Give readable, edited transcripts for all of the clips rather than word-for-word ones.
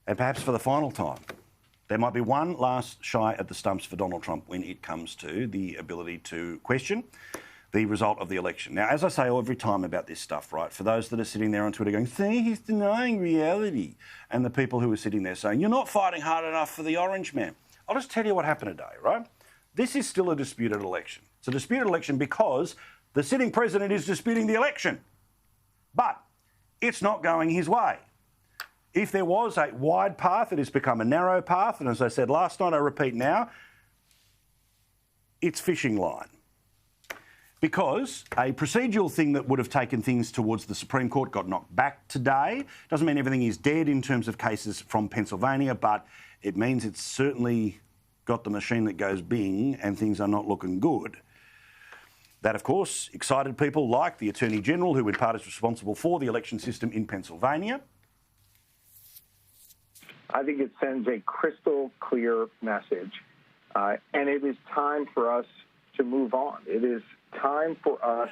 and perhaps for the final time, there might be one last shy at the stumps for Donald Trump when it comes to the ability to question the result of the election. Now, as I say every time about this stuff, right, for those that are sitting there on Twitter going, see, he's denying reality, and the people who are sitting there saying, you're not fighting hard enough for the orange man. I'll just tell you what happened today, right? This is still a disputed election. It's a disputed election because the sitting president is disputing the election. But it's not going his way. If there was a wide path, it has become a narrow path. And as I said last night, I repeat now, it's fishing line. Because a procedural thing that would have taken things towards the Supreme Court got knocked back today. Doesn't mean everything is dead in terms of cases from Pennsylvania, but it means it's certainly got the machine that goes bing and things are not looking good. That, of course, excited people like the Attorney General, who in part is responsible for the election system in Pennsylvania. I think it sends a crystal clear message, and it is time for us to move on. It is time for us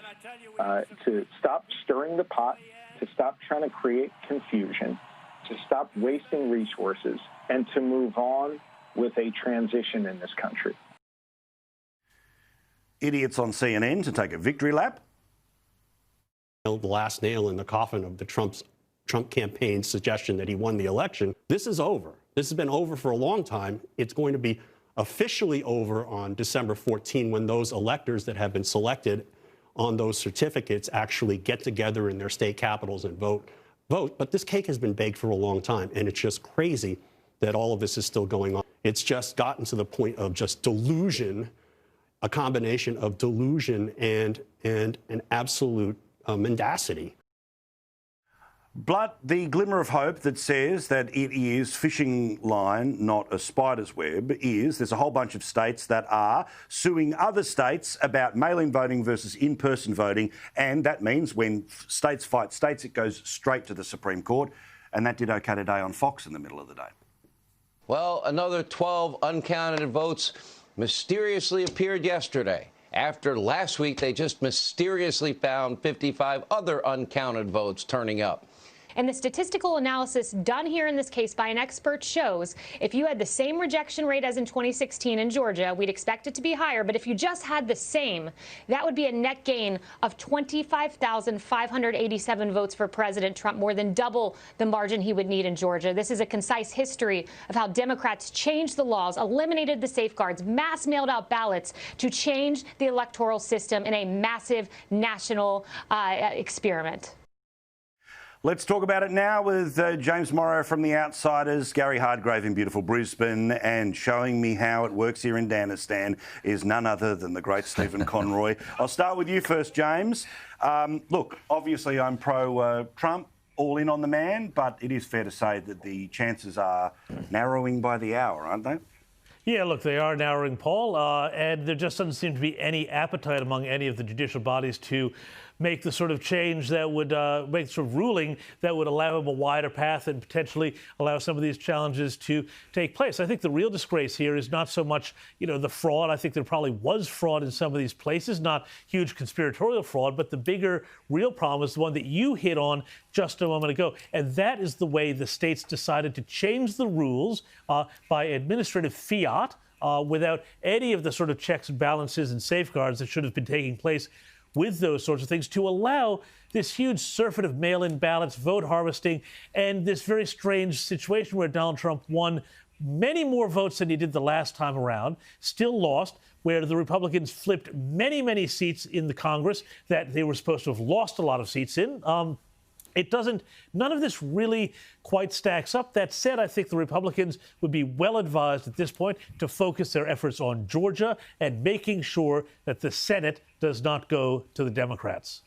to stop stirring the pot, to stop trying to create confusion, to stop wasting resources, and to move on with a transition in this country. Idiots on CNN to take a victory lap. The last nail in the coffin of the Trump campaign's suggestion that he won the election. This is over. This has been over for a long time. It's going to be officially over on December 14 when those electors that have been selected on those certificates actually get together in their state capitals and vote. But this cake has been baked for a long time, and it's just crazy that all of this is still going on. It's just gotten to the point of just delusion, a combination of delusion and an absolute mendacity. But the glimmer of hope that says that it is fishing line, not a spider's web, is there's a whole bunch of states that are suing other states about mail-in voting versus in-person voting, and that means when states fight states, it goes straight to the Supreme Court, and that did okay today on Fox in the middle of the day. Well, another 12 uncounted votes mysteriously appeared yesterday. After last week, they just mysteriously found 55 other uncounted votes turning up. And the statistical analysis done here in this case by an expert shows if you had the same rejection rate as in 2016 in Georgia, we'd expect it to be higher. But if you just had the same, that would be a net gain of 25,587 votes for President Trump, more than double the margin he would need in Georgia. This is a concise history of how Democrats changed the laws, eliminated the safeguards, mass mailed out ballots to change the electoral system in a massive national experiment. Let's talk about it now with James Morrow from The Outsiders, Gary Hardgrave in beautiful Brisbane, and showing me how it works here in Danistan is none other than the great Stephen Conroy. I'll start with you first, James. Look, obviously I'm pro-Trump, all in on the man, but it is fair to say that the chances are narrowing by the hour, aren't they? Yeah, look, they are narrowing, Paul, and there just doesn't seem to be any appetite among any of the judicial bodies to make the sort of change that would make the sort of ruling that would allow him a wider path and potentially allow some of these challenges to take place. I think the real disgrace here is not so much, the fraud. I think there probably was fraud in some of these places, not huge conspiratorial fraud, but the bigger real problem is the one that you hit on just a moment ago. And that is the way the states decided to change the rules by administrative fiat without any of the sort of checks and balances and safeguards that should have been taking place with those sorts of things, to allow this huge surfeit of mail-in ballots, vote harvesting, and this very strange situation where Donald Trump won many more votes than he did the last time around, still lost, where the Republicans flipped many, many seats in the Congress that they were supposed to have lost a lot of seats in. None of this really quite stacks up. That said, I think the Republicans would be well advised at this point to focus their efforts on Georgia and making sure that the Senate does not go to the Democrats.